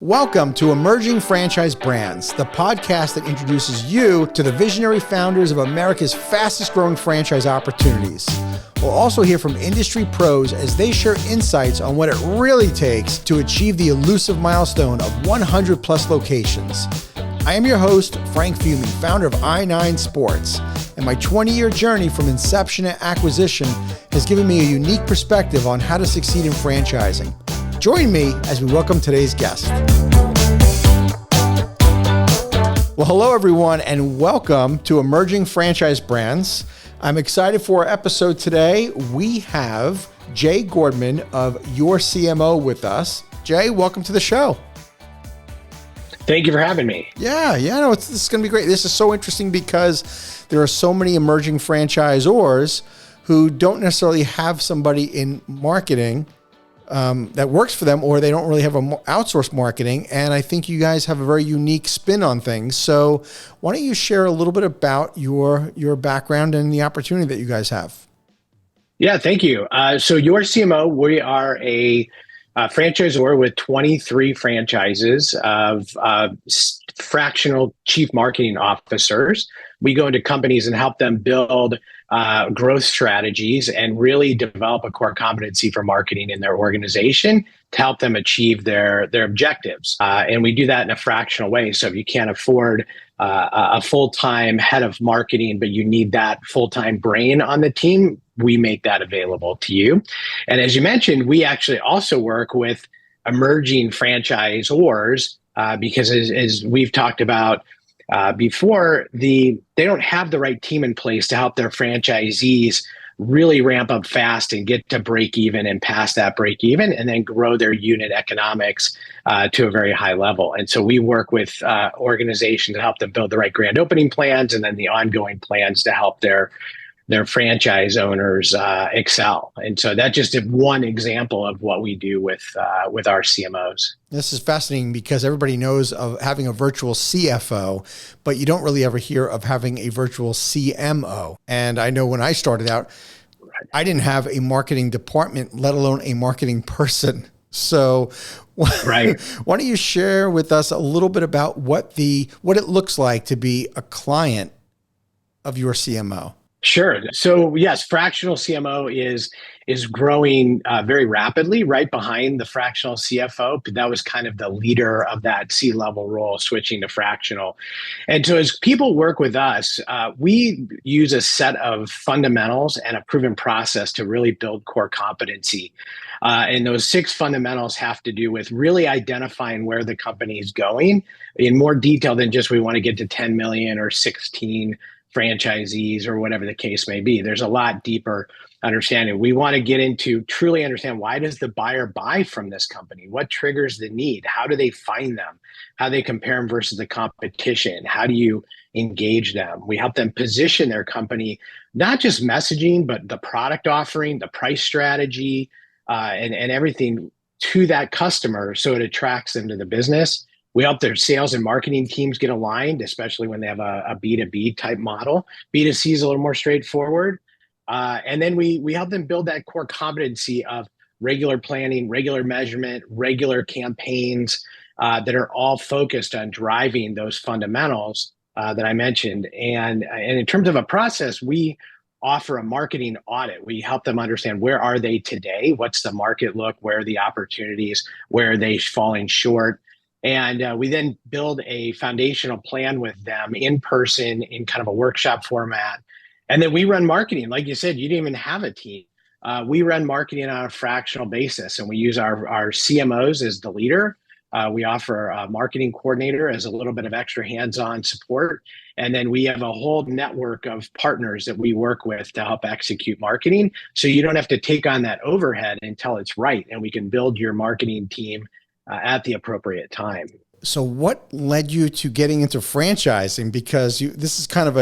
Welcome to Emerging Franchise Brands, the podcast that introduces you to the visionary founders of America's fastest growing franchise opportunities. We'll also hear from industry pros as they share insights on what it really takes to achieve the elusive milestone of 100 plus locations. I am your host, Frank Fumey, founder of I9 Sports, and my 20-year journey from inception to acquisition has given me a unique perspective on how to succeed in franchising. Join me as we welcome today's guest. Well, hello, everyone, and welcome to Emerging Franchise Brands. I'm excited for our episode today. We have Jay Gordman of YorCMO with us. Jay, welcome to the show. Thank you for having me. No, this is going to be great. This is so interesting because there are so many emerging franchisors who don't necessarily have somebody in marketing that works for them, or they don't really have outsourced marketing. And I think you guys have a very unique spin on things. So why don't you share a little bit about your background and the opportunity that you guys have? Yeah, thank you. So YorCMO, we are a franchisor with 23 franchises of fractional chief marketing officers. We go into companies and help them build growth strategies and really develop a core competency for marketing in their organization to help them achieve their objectives. And we do that in a fractional way. So if you can't afford a full-time head of marketing, but you need that full-time brain on the team, we make that available to you. And as you mentioned, we actually also work with emerging franchisors because as we've talked about before, they don't have the right team in place to help their franchisees really ramp up fast and get to break even and past that break even and then grow their unit economics to a very high level. And so we work with organizations to help them build the right grand opening plans and then the ongoing plans to help their franchise owners excel. And so that's just one example of what we do with our CMOs. This is fascinating because everybody knows of having a virtual CFO, but you don't really ever hear of having a virtual CMO. And I know when I started out, I didn't have a marketing department, let alone a marketing person. So right. Why don't you share with us a little bit about what it looks like to be a client of YorCMO? Sure. So yes, fractional CMO is growing very rapidly, right behind the fractional CFO. But that was kind of the leader of that C-level role, switching to fractional. And so as people work with us, we use a set of fundamentals and a proven process to really build core competency. And those 6 fundamentals have to do with really identifying where the company is going in more detail than just we want to get to 10 million or 16 franchisees or whatever the case may be. There's a lot deeper understanding. We want to get into truly understand, why does the buyer buy from this company? What triggers the need? How do they find them? How do they compare them versus the competition? How do you engage them? We help them position their company, not just messaging, but the product offering, the price strategy, and everything to that customer so it attracts them to the business. We help their sales and marketing teams get aligned, especially when they have a B2B type model. B2C is a little more straightforward. And then we help them build that core competency of regular planning, regular measurement, regular campaigns that are all focused on driving those fundamentals that I mentioned. And in terms of a process, we offer a marketing audit. We help them understand, where are they today? What's the market look? Where are the opportunities? Where are they falling short? And we then build a foundational plan with them in person in kind of a workshop format. And then we run marketing. Like you said, you didn't even have a team. We run marketing on a fractional basis, and we use our CMOs as the leader. We offer a marketing coordinator as a little bit of extra hands-on support. And then we have a whole network of partners that we work with to help execute marketing. So you don't have to take on that overhead until it's right. And we can build your marketing team at the appropriate time. So what led you to getting into franchising? Because this is kind of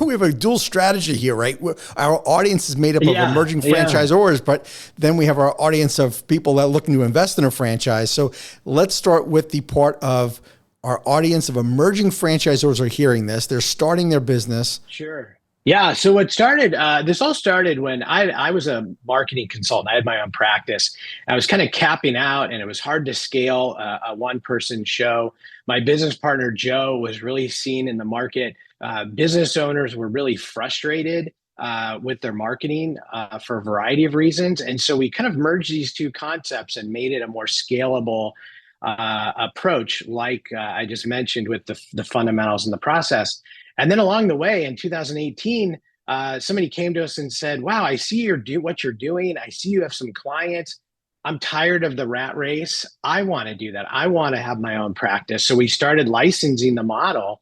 we have a dual strategy here, right? Our audience is made up of emerging franchisors, but then we have our audience of people that are looking to invest in a franchise. So let's start with the part of our audience of emerging franchisors are hearing this. They're starting their business. Sure. Yeah. So what started, this all started when I was a marketing consultant. I had my own practice. I was kind of capping out and it was hard to scale a one person show. My business partner, Joe, was really seen in the market. Business owners were really frustrated with their marketing for a variety of reasons. And so we kind of merged these two concepts and made it a more scalable approach, like I just mentioned with the fundamentals and the process. And then along the way in 2018, somebody came to us and said, "Wow, I see what you're doing. I see you have some clients. I'm tired of the rat race. I want to do that. I want to have my own practice." So we started licensing the model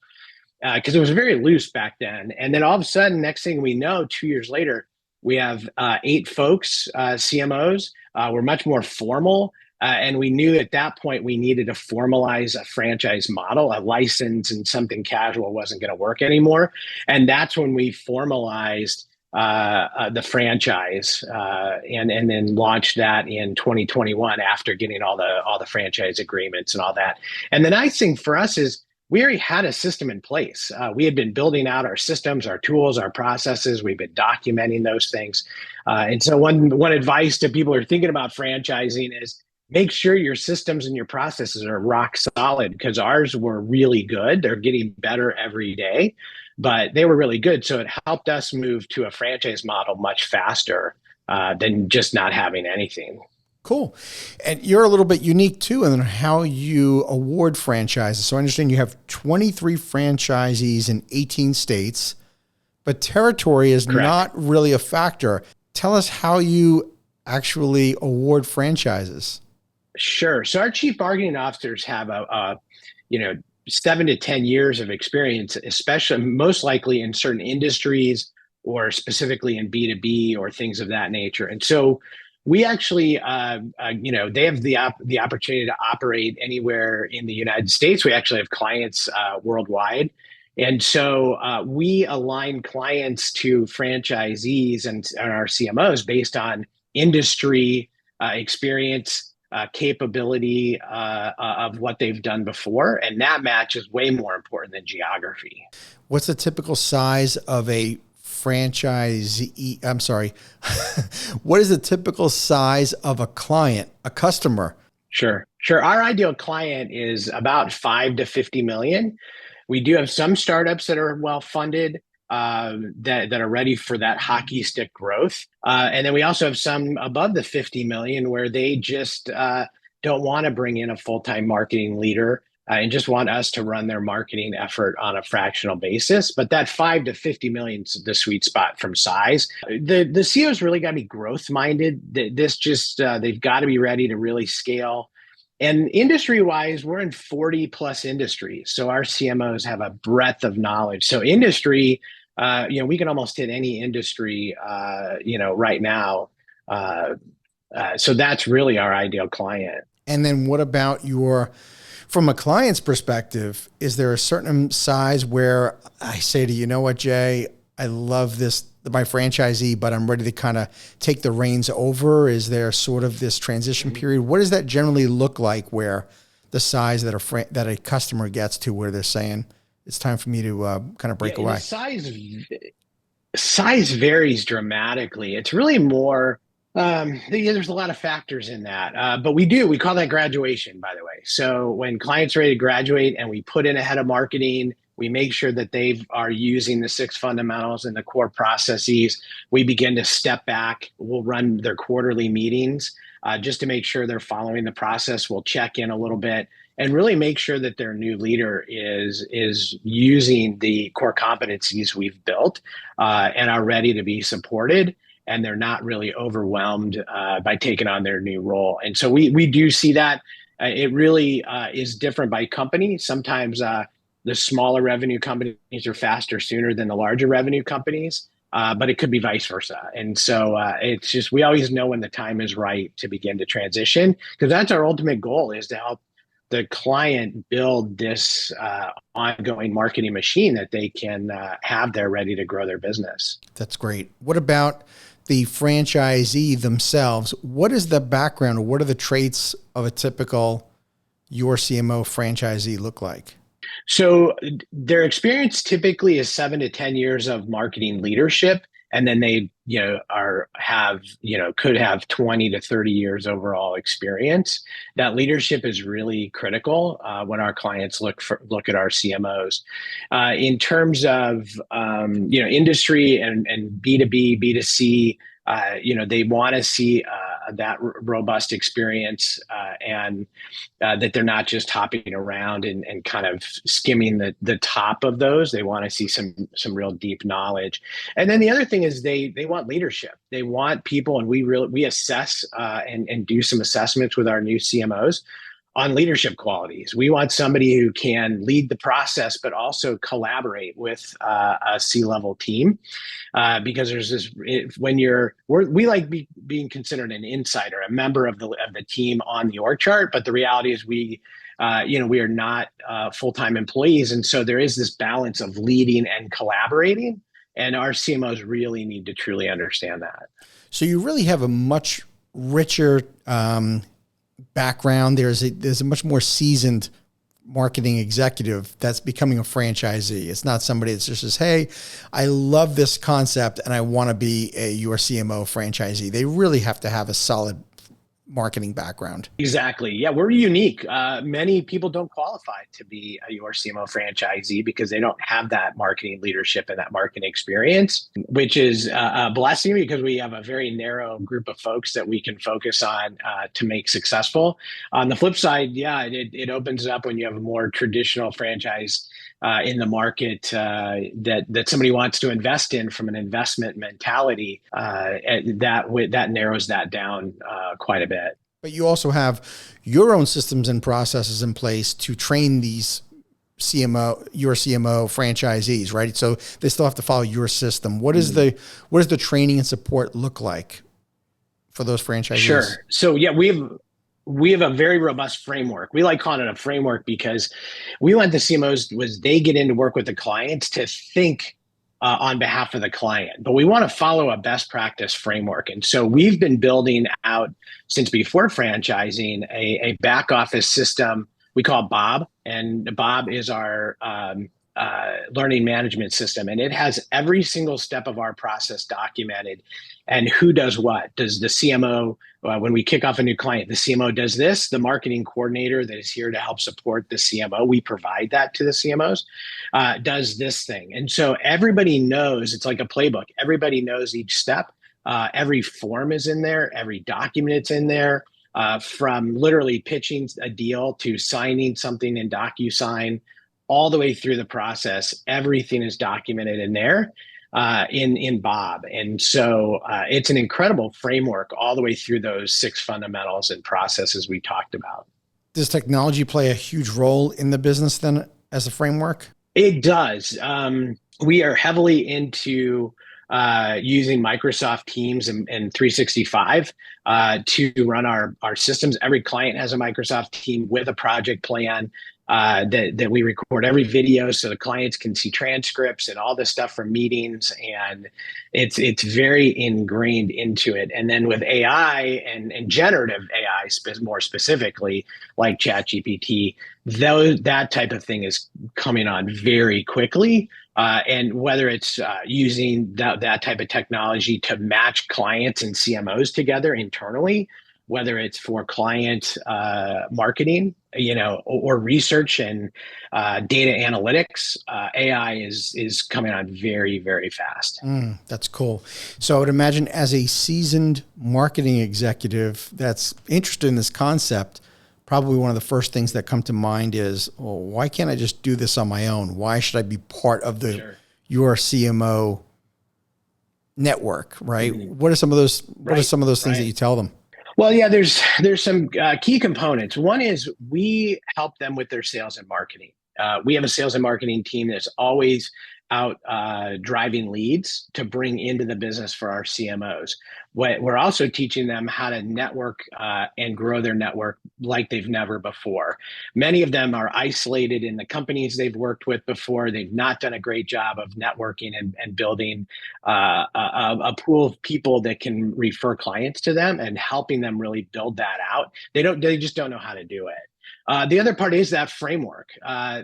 because it was very loose back then. And then all of a sudden, next thing we know, 2 years later, we have 8 folks, CMOs. We're much more formal. And we knew at that point we needed to formalize a franchise model. A license and something casual wasn't going to work anymore. And that's when we formalized the franchise and then launched that in 2021 after getting all the franchise agreements and all that. And the nice thing for us is we already had a system in place. We had been building out our systems, our tools, our processes. We've been documenting those things. And so one advice to people who are thinking about franchising is make sure your systems and your processes are rock solid, because ours were really good. They're getting better every day, but they were really good. So it helped us move to a franchise model much faster than just not having anything. Cool. And you're a little bit unique too in how you award franchises. So I understand you have 23 franchisees in 18 states, but territory is Correct. not really a factor. Tell us how you actually award franchises. Sure. So our chief marketing officers have a 7 to 10 years of experience, especially most likely in certain industries or specifically in B2B or things of that nature. And so we actually, they have the opportunity to operate anywhere in the United States. We actually have clients worldwide. And so we align clients to franchisees and our CMOs based on industry experience, capability of what they've done before. And that match is way more important than geography. What's the typical size of a franchisee? I'm sorry. What is the typical size of a client, a customer? Sure. Our ideal client is about 5 to 50 million. We do have some startups that are well funded, that are ready for that hockey stick growth. And then we also have some above the 50 million where they just don't want to bring in a full-time marketing leader and just want us to run their marketing effort on a fractional basis. But that 5 to 50 million is the sweet spot from size. The CEOs really got to be growth minded. They've got to be ready to really scale. And industry wise, we're in 40 plus industries. So our CMOs have a breadth of knowledge. So industry, we can almost hit any industry, right now. So that's really our ideal client. And then what about from a client's perspective, is there a certain size where I say to you, know what, Jay, I love my franchisee, but I'm ready to kind of take the reins over? Is there sort of this transition period? What does that generally look like, where the size that a customer gets to where they're saying it's time for me to kind of break away? The size varies dramatically. It's really more, there's a lot of factors in that, but we call that graduation, by the way. So when clients are ready to graduate and we put in a head of marketing, we make sure that they are using the 6 fundamentals and the core processes. We begin to step back. We'll run their quarterly meetings just to make sure they're following the process. We'll check in a little bit and really make sure that their new leader is using the core competencies we've built and are ready to be supported. And they're not really overwhelmed by taking on their new role. And so we do see that. It really is different by company. Sometimes the smaller revenue companies are faster sooner than the larger revenue companies, but it could be vice versa. And so it's just, we always know when the time is right to begin to transition, because that's our ultimate goal, is to help the client build this ongoing marketing machine that they can have there ready to grow their business. That's great. What about the franchisee themselves? What is the background, or what are the traits of a typical YorCMO franchisee look like? So their experience typically is 7 to 10 years of marketing leadership, and then they, could have 20 to 30 years overall experience. That leadership is really critical when our clients look at our CMOs. In terms of industry and B2B, B2C, they want to see that robust experience and that they're not just hopping around and kind of skimming the top of those. They want to see some real deep knowledge. And then the other thing is they want leadership. They want people, and we assess and do some assessments with our new CMOs on leadership qualities. We want somebody who can lead the process, but also collaborate with a C-level team. Because there's this, we like being considered an insider, a member of the team on the org chart, but the reality is we are not full-time employees, and so there is this balance of leading and collaborating, and our CMOs really need to truly understand that. So you really have a much richer background. There's a much more seasoned marketing executive that's becoming a franchisee. It's not somebody that just says, hey, I love this concept and I want to be a YorCMO franchisee. They really have to have a solid marketing background. Exactly. Yeah, we're unique. Many people don't qualify to be a YorCMO franchisee because they don't have that marketing leadership and that marketing experience, which is a blessing because we have a very narrow group of folks that we can focus on to make successful. On the flip side, yeah, it opens up when you have a more traditional franchise in the market that somebody wants to invest in from an investment mentality, that narrows that down quite a bit. But you also have your own systems and processes in place to train these YorCMO franchisees, right? So they still have to follow your system. What does the training and support look like for those franchisees? Sure. So yeah, we have a very robust framework. We like calling it a framework because we want the CMOs they get in to work with the clients to think on behalf of the client, but we want to follow a best practice framework. And so we've been building out since before franchising a back office system we call Bob, and Bob is our learning management system, and it has every single step of our process documented and who does what. Does the CMO, when we kick off a new client, the CMO does this, the marketing coordinator that is here to help support the CMO, we provide that to the CMOs, does this thing. And so everybody knows, it's like a playbook. Everybody knows each step. Every form is in there, every document is in there, from literally pitching a deal to signing something in DocuSign, all the way through the process. Everything is documented in there in Bob. And so it's an incredible framework all the way through those 6 fundamentals and processes we talked about. Does technology play a huge role in the business then as a framework? It does. We are heavily into using Microsoft Teams and 365 to run our systems. Every client has a Microsoft team with a project plan that we record every video so the clients can see transcripts and all this stuff from meetings, and it's very ingrained into it. And then with AI and generative AI more specifically, like ChatGPT, that type of thing is coming on very quickly. And whether it's using that type of technology to match clients and CMOs together internally, whether it's for client marketing, or research and data analytics, AI is coming on very, very fast. That's cool. So I would imagine as a seasoned marketing executive that's interested in this concept, probably one of the first things that come to mind is, well, why can't I just do this on my own? Why should I be part of YorCMO network, right? Mm-hmm. What are some of those things that you tell them? Well, yeah, there's some key components. One is we help them with their sales and marketing. We have a sales and marketing team that's always out driving leads to bring into the business for our CMOs. We're also teaching them how to network and grow their network like they've never before. Many of them are isolated in the companies they've worked with before. They've not done a great job of networking and building a pool of people that can refer clients to them and helping them really build that out. They just don't know how to do it. The other part is that framework.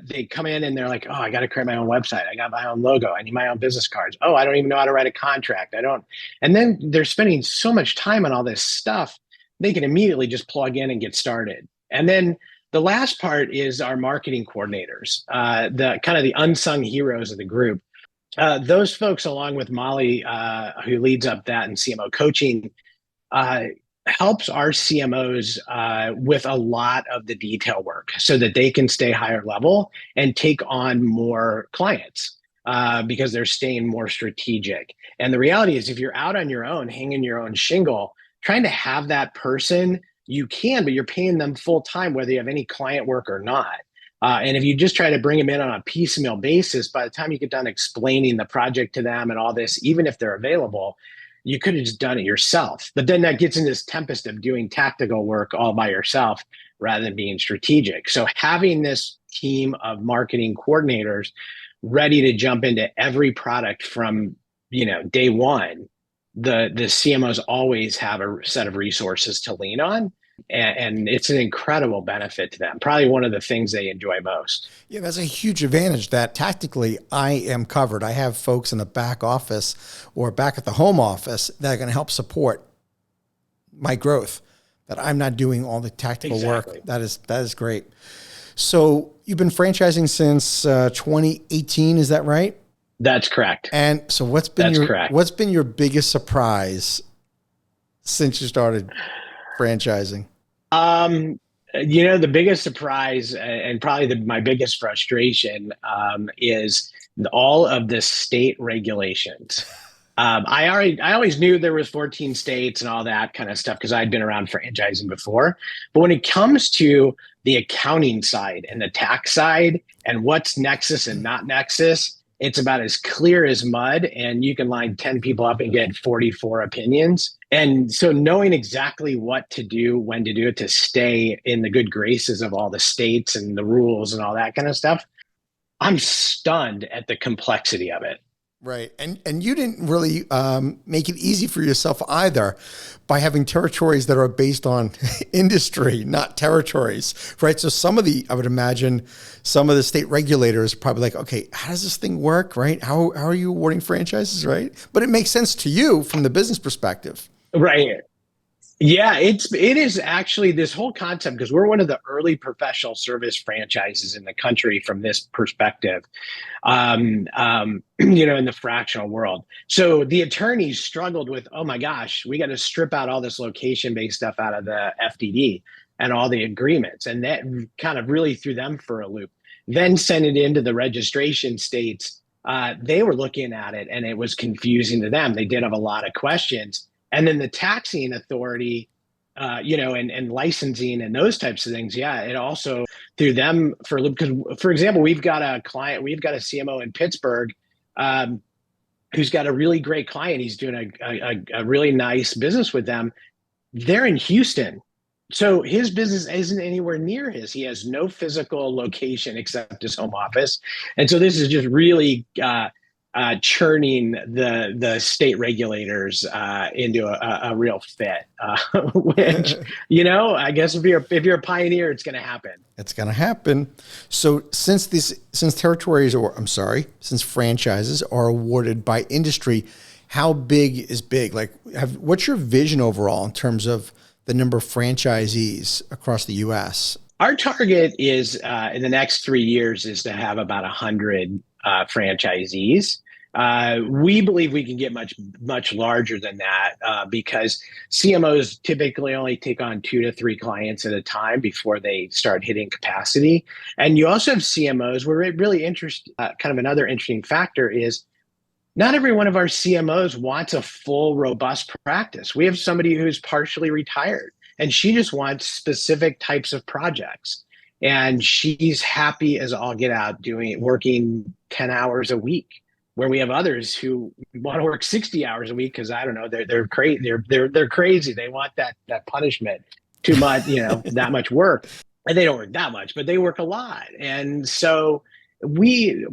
They come in and they're like, oh, I got to create my own website. I got my own logo. I need my own business cards. Oh, I don't even know how to write a contract. I don't. And then they're spending so much time on all this stuff. They can immediately just plug in and get started. And then the last part is our marketing coordinators, the kind of the unsung heroes of the group. Those folks, along with Molly, who leads up that and CMO coaching, uh, helps our CMOs with a lot of the detail work so that they can stay higher level and take on more clients because they're staying more strategic. And the reality is, if you're out on your own, hanging your own shingle, trying to have that person, you can, but you're paying them full time, whether you have any client work or not. And if you just try to bring them in on a piecemeal basis, by the time you get done explaining the project to them and all this, even if they're available, you could have just done it yourself. But then that gets in this tempest of doing tactical work all by yourself rather than being strategic. So having this team of marketing coordinators ready to jump into every product from, day one, the CMOs always have a set of resources to lean on. And it's an incredible benefit to them. Probably one of the things they enjoy most. Yeah, that's a huge advantage that tactically I am covered. I have folks in the back office or back at the home office that are going to help support my growth, that I'm not doing all the tactical Exactly. work. That is great. So you've been franchising since 2018, is that right? That's correct. And so what's been your biggest surprise since you started franchising? The biggest surprise and probably my biggest frustration is all of the state regulations. I always knew there was 14 states and all that kind of stuff because I'd been around franchising before. But when it comes to the accounting side and the tax side and what's Nexus and not Nexus, it's about as clear as mud, and you can line 10 people up and get 44 opinions. And so knowing exactly what to do, when to do it, to stay in the good graces of all the states and the rules and all that kind of stuff, I'm stunned at the complexity of it. Right. And you didn't really make it easy for yourself either by having territories that are based on industry, not territories, right? So I would imagine some of the state regulators are probably like, okay, how does this thing work, right? How are you awarding franchises, right? But it makes sense to you from the business perspective. Right. Yeah, it is actually this whole concept, because we're one of the early professional service franchises in the country from this perspective, in the fractional world. So the attorneys struggled with, oh my gosh, we got to strip out all this location-based stuff out of the FDD and all the agreements. And that kind of really threw them for a loop. Then sent it into the registration states. They were looking at it and it was confusing to them. They did have a lot of questions. And then the taxing authority, and licensing and those types of things. Yeah, it also threw them for a loop. Because, for example, we've got a CMO in Pittsburgh who's got a really great client. He's doing a really nice business with them. They're in Houston. So his business isn't anywhere near his. He has no physical location except his home office. And so this is just really churning the state regulators into a real fit, which, I guess if you're a pioneer, it's going to happen. It's going to happen. So since franchises are awarded by industry, how big is big? Like, what's your vision overall in terms of the number of franchisees across the U.S.? Our target is in the next 3 years is to have about 100 franchisees. We believe we can get much, much larger than that because CMOs typically only take on 2 to 3 clients at a time before they start hitting capacity. And you also have CMOs where it really kind of another interesting factor is not every one of our CMOs wants a full, robust practice. We have somebody who's partially retired and she just wants specific types of projects. And she's happy as all get out working 10 hours a week, where we have others who want to work 60 hours a week because, I don't know, they're crazy. They're crazy. They want that punishment too much, that much work. And they don't work that much, but they work a lot. And so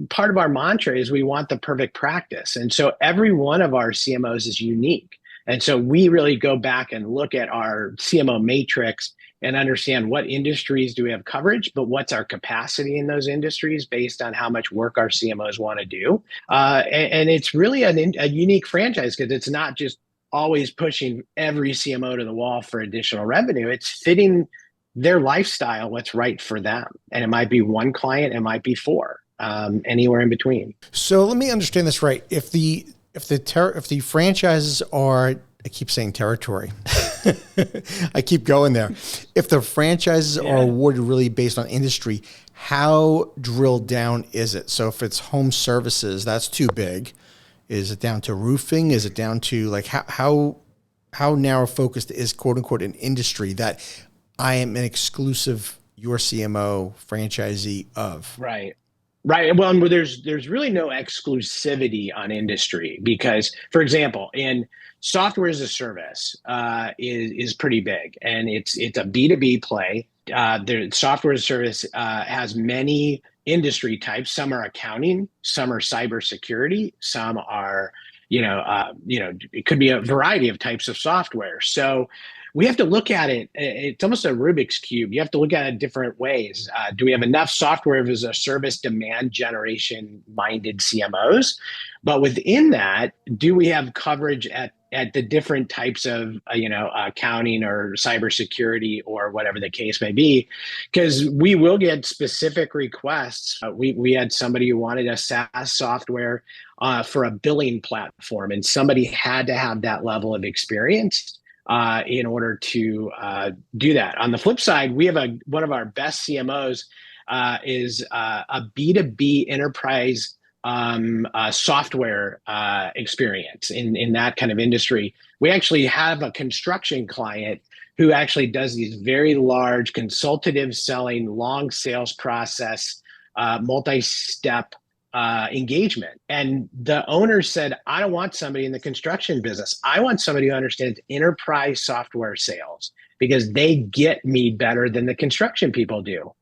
part of our mantra is we want the perfect practice. And so every one of our CMOs is unique. And so we really go back and look at our CMO matrix and understand what industries do we have coverage, but what's our capacity in those industries based on how much work our CMOs want to do. And it's really a unique franchise because it's not just always pushing every CMO to the wall for additional revenue. It's fitting their lifestyle, what's right for them. And it might be one client, it might be four, anywhere in between. So let me understand this right. If the franchises are, I keep saying territory. I keep going there. If the franchises are awarded really based on industry, how drilled down is it? So if it's home services, that's too big. Is it down to roofing? Is it down to like how narrow focused is quote unquote an industry that I am an exclusive YorCMO franchisee of? Right. Right. Well, there's really no exclusivity on industry because, for example, in software as a service is pretty big, and it's a B2B play. The software as a service has many industry types. Some are accounting, some are cybersecurity, some are it could be a variety of types of software. So we have to look at it. It's almost a Rubik's Cube. You have to look at it different ways. Do we have enough software as a service demand generation minded CMOs? But within that, do we have coverage at the different types of accounting or cybersecurity or whatever the case may be? Because we will get specific requests. We had somebody who wanted a SaaS software for a billing platform, and somebody had to have that level of experience in order to do that. On the flip side, we have one of our best CMOs is a B2B enterprise software experience in that kind of industry. We actually have a construction client who actually does these very large consultative selling, long sales process, multi-step engagement. And the owner said, I don't want somebody in the construction business. I want somebody who understands enterprise software sales because they get me better than the construction people do.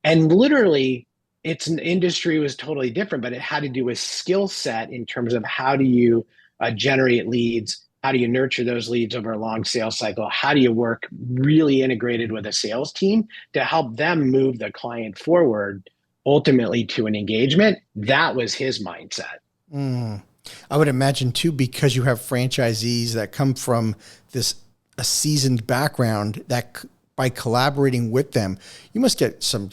And literally, its industry was totally different, but it had to do with skill set in terms of how do you generate leads? How do you nurture those leads over a long sales cycle? How do you work really integrated with a sales team to help them move the client forward ultimately to an engagement? That was his mindset. I would imagine too, because you have franchisees that come from a seasoned background, that by collaborating with them, you must get some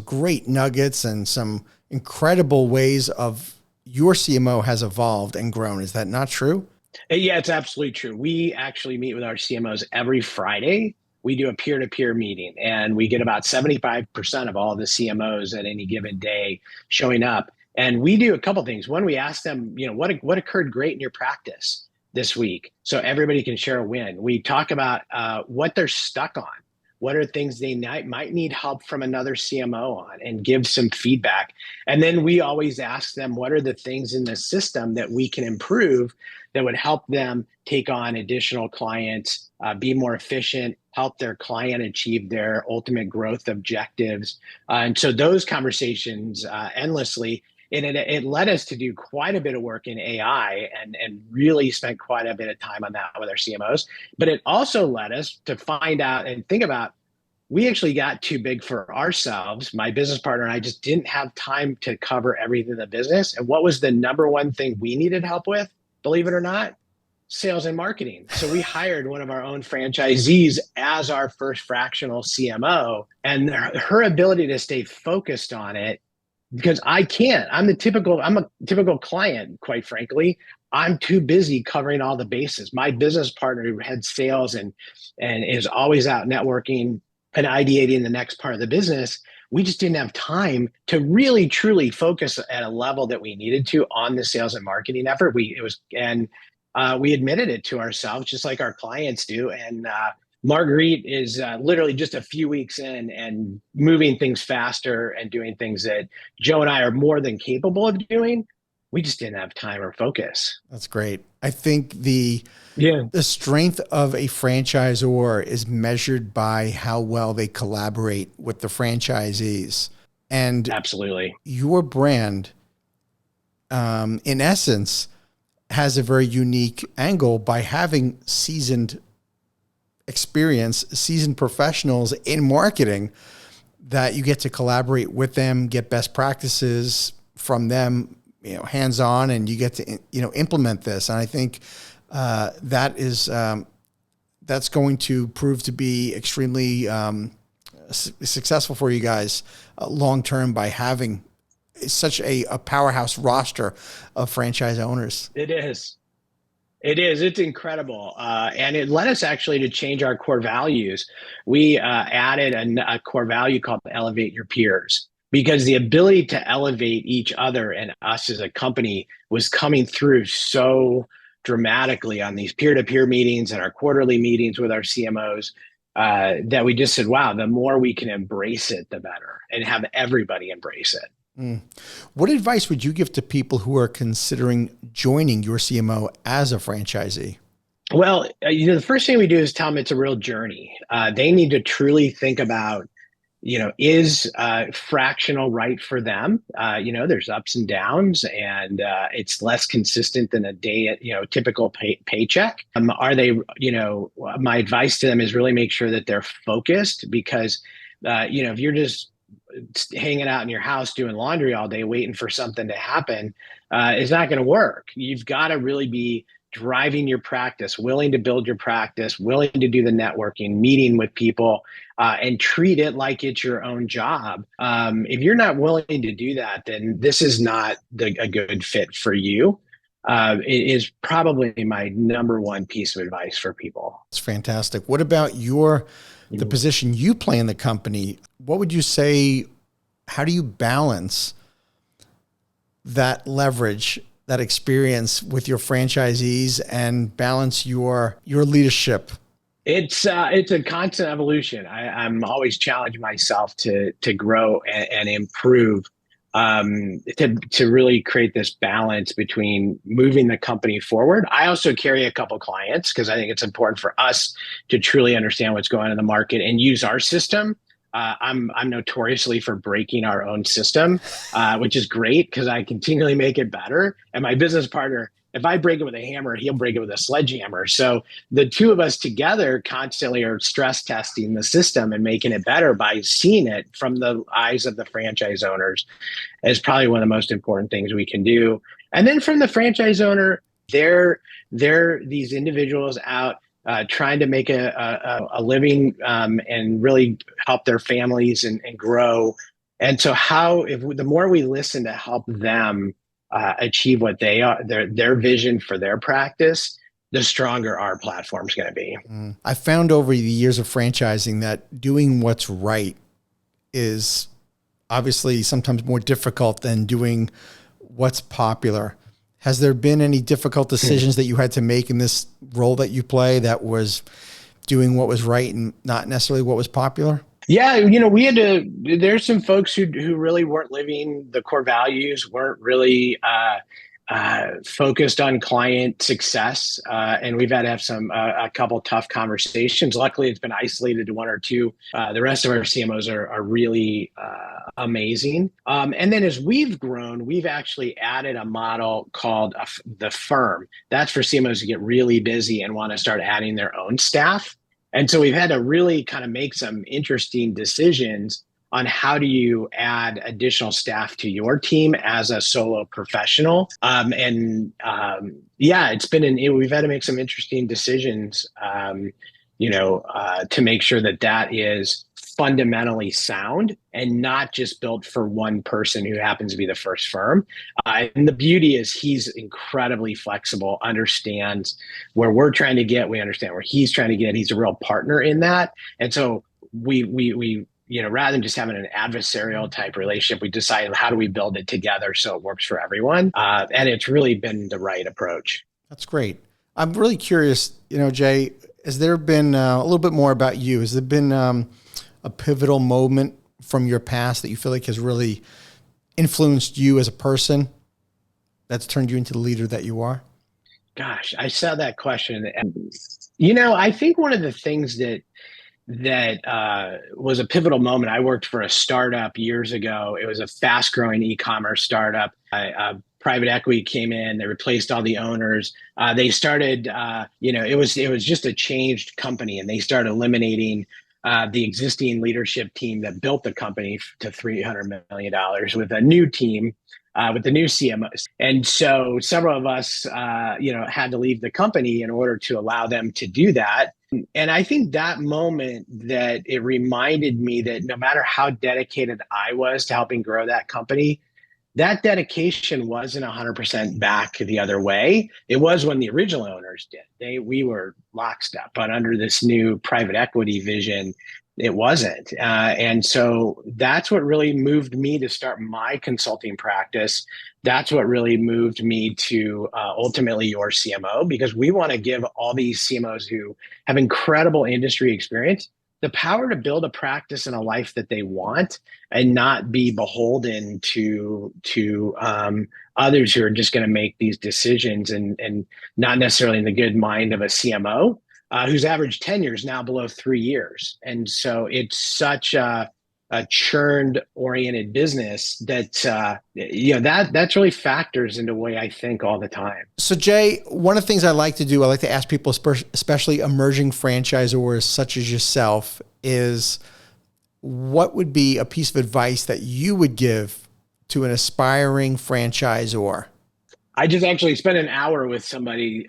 great nuggets and some incredible ways of your CMO has evolved and grown. Is that not true? Yeah, it's absolutely true. We actually meet with our CMOs every Friday. We do a peer-to-peer meeting, and we get about 75% of all the CMOs at any given day showing up. And we do a couple things. One, we ask them, what occurred great in your practice this week, so everybody can share a win. We talk about what they're stuck on. What are things they might need help from another CMO on, and give some feedback. And then we always ask them, what are the things in the system that we can improve that would help them take on additional clients, be more efficient, help their client achieve their ultimate growth objectives. And so those conversations endlessly, and it led us to do quite a bit of work in AI and really spent quite a bit of time on that with our CMOs. But it also led us to find out and think about, we actually got too big for ourselves. My business partner and I just didn't have time to cover everything in the business. And what was the number one thing we needed help with? Believe it or not, sales and marketing. So we hired one of our own franchisees as our first fractional CMO, and her ability to stay focused on it, because I can't. I'm a typical client, quite frankly. I'm too busy covering all the bases. My business partner who heads sales and is always out networking and ideating the next part of the business, we just didn't have time to really truly focus at a level that we needed to on the sales and marketing effort. We admitted it to ourselves, just like our clients do. And Marguerite is literally just a few weeks in and moving things faster and doing things that Joe and I are more than capable of doing. We just didn't have time or focus. That's great. I think the strength of a franchisor is measured by how well they collaborate with the franchisees. And absolutely, your brand, in essence, has a very unique angle by having seasoned experience, seasoned professionals in marketing, that you get to collaborate with them, get best practices from them, hands-on, and you get to, implement this. And I think that's going to prove to be extremely successful for you guys long-term by having such a powerhouse roster of franchise owners. It is. It's incredible. And it led us actually to change our core values. We added a core value called elevate your peers, because the ability to elevate each other and us as a company was coming through so dramatically on these peer-to-peer meetings and our quarterly meetings with our CMOs, that we just said, wow, the more we can embrace it, the better, and have everybody embrace it. What advice would you give to people who are considering joining YorCMO as a franchisee? Well, the first thing we do is tell them it's a real journey. They need to truly think about, is fractional right for them? There's ups and downs, and it's less consistent than a day, typical paycheck. Are they, my advice to them is really make sure that they're focused, because, if you're just hanging out in your house doing laundry all day waiting for something to happen, is not going to work. You've got to really be driving your practice, willing to build your practice, willing to do the networking, meeting with people, and treat it like it's your own job. If you're not willing to do that, then this is not a good fit for you. It is probably my number one piece of advice for people. It's fantastic. What about the position you play in the company? What would you say, how do you balance that leverage, that experience with your franchisees, and balance your leadership? It's a constant evolution. I'm always challenging myself to grow and improve, to really create this balance between moving the company forward. I also carry a couple clients because I think it's important for us to truly understand what's going on in the market and use our system. I'm notoriously for breaking our own system, which is great because I continually make it better. And my business partner, if I break it with a hammer, he'll break it with a sledgehammer. So the two of us together constantly are stress testing the system and making it better by seeing it from the eyes of the franchise owners is probably one of the most important things we can do. And then from the franchise owner, they're these individuals out trying to make a living and really help their families and grow. And so the more we listen to help them achieve what they are, their vision for their practice, the stronger our platform's going to be. I found over the years of franchising that doing what's right is obviously sometimes more difficult than doing what's popular. Has there been any difficult decisions that you had to make in this role that you play that was doing what was right and not necessarily what was popular? Yeah, we had to, there's some folks who really weren't living the core values, weren't really focused on client success. And we've had to have a couple tough conversations. Luckily, it's been isolated to one or two. The rest of our CMOs are really amazing. And then as we've grown, we've actually added a model called the firm. That's for CMOs to get really busy and want to start adding their own staff. And so we've had to really kind of make some interesting decisions on how do you add additional staff to your team as a solo professional. We've had to make some interesting decisions, to make sure that is fundamentally sound and not just built for one person who happens to be the first firm. And the beauty is he's incredibly flexible, understands where we're trying to get, we understand where he's trying to get. He's a real partner in that. And so we rather than just having an adversarial type relationship, we decided how do we build it together so it works for everyone. And it's really been the right approach. That's great. I'm really curious, Jay, has there been a little bit more about you? Has there been a pivotal moment from your past that you feel like has really influenced you as a person that's turned you into the leader that you are? Gosh, I saw that question. And, I think one of the things that was a pivotal moment. I worked for a startup years ago. It was a fast growing e-commerce startup. A private equity came in, they replaced all the owners. They started, it was just a changed company, and they started eliminating the existing leadership team that built the company to $300 million with a new team, with the new CMOs. And so several of us, had to leave the company in order to allow them to do that. And I think that moment that it reminded me that no matter how dedicated I was to helping grow that company, that dedication wasn't 100% back the other way. It was when the original owners did. We were lockstep, but under this new private equity vision, it wasn't. And so that's what really moved me to start my consulting practice. That's what really moved me to ultimately YorCMO, because we want to give all these CMOs who have incredible industry experience the power to build a practice and a life that they want, and not be beholden to others who are just going to make these decisions and not necessarily in the good mind of a CMO whose average tenure is now below 3 years. And so it's such a churned oriented business that that's really factors into the way I think all the time. So Jay, one of the things I like to do, I like to ask people, especially emerging franchisors such as yourself, is what would be a piece of advice that you would give to an aspiring franchisor? I just actually spent an hour with somebody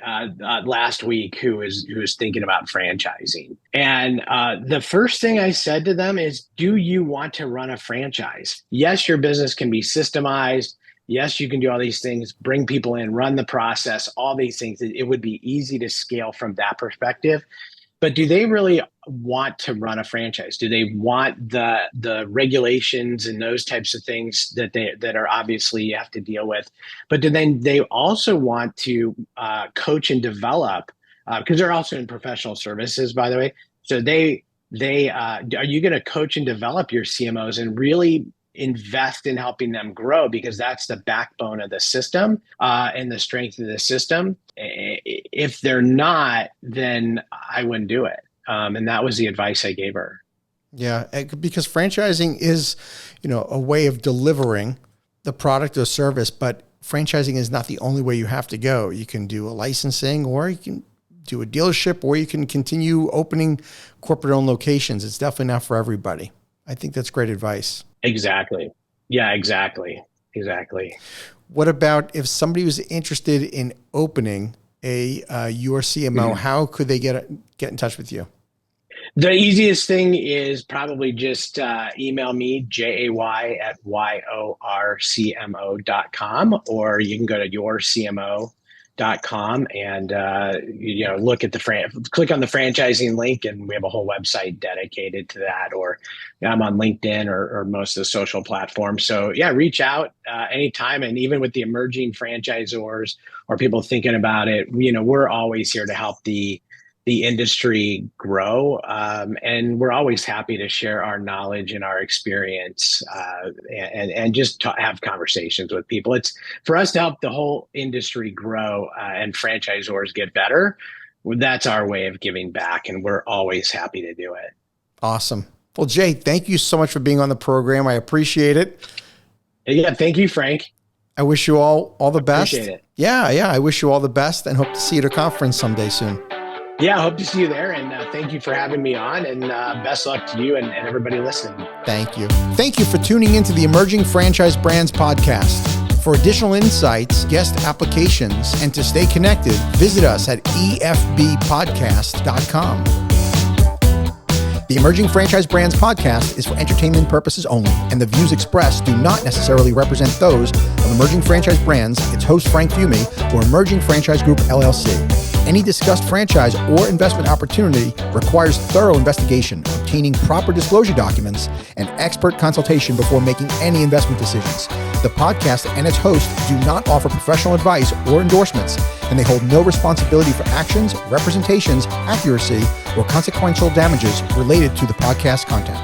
last week who was thinking about franchising. And the first thing I said to them is, do you want to run a franchise? Yes, your business can be systemized. Yes, you can do all these things, bring people in, run the process, all these things. It would be easy to scale from that perspective. But do they really want to run a franchise? Do they want the regulations and those types of things that are obviously you have to deal with? But do they also want to coach and develop? Because they're also in professional services, by the way. So are you going to coach and develop your CMOs and really invest in helping them grow, because that's the backbone of the system and the strength of the system? If they're not, then I wouldn't do it. And that was the advice I gave her. Yeah, because franchising is, a way of delivering the product or service, but franchising is not the only way you have to go. You can do a licensing, or you can do a dealership, or you can continue opening corporate-owned locations. It's definitely not for everybody. I think that's great advice. Exactly. Yeah, exactly. What about if somebody was interested in opening a YorCMO, how could they get in touch with you? The easiest thing is probably just email me, jay@yorcmo.com, or you can go to yorcmo.com and look at click on the franchising link, and we have a whole website dedicated to that. Or I'm on LinkedIn or most of the social platforms. So yeah, reach out anytime. And even with the emerging franchisors or people thinking about it, we're always here to help the industry grow. And we're always happy to share our knowledge and our experience and just have conversations with people. It's for us to help the whole industry grow and franchisors get better. That's our way of giving back, and we're always happy to do it. Awesome. Well, Jay, thank you so much for being on the program. I appreciate it. Yeah, thank you, Frank. I wish you all the best. Appreciate it. Yeah. I wish you all the best, and hope to see you at a conference someday soon. Yeah, I hope to see you there. And thank you for having me on, and best luck to you and everybody listening. Thank you. Thank you for tuning into the Emerging Franchise Brands podcast. For additional insights, guest applications, and to stay connected, visit us at efbpodcast.com. The Emerging Franchise Brands podcast is for entertainment purposes only, and the views expressed do not necessarily represent those of Emerging Franchise Brands, its host Frank Fiume, or Emerging Franchise Group, LLC. Any discussed franchise or investment opportunity requires thorough investigation, obtaining proper disclosure documents, and expert consultation before making any investment decisions. The podcast and its host do not offer professional advice or endorsements, and they hold no responsibility for actions, representations, accuracy, or consequential damages related to the podcast content.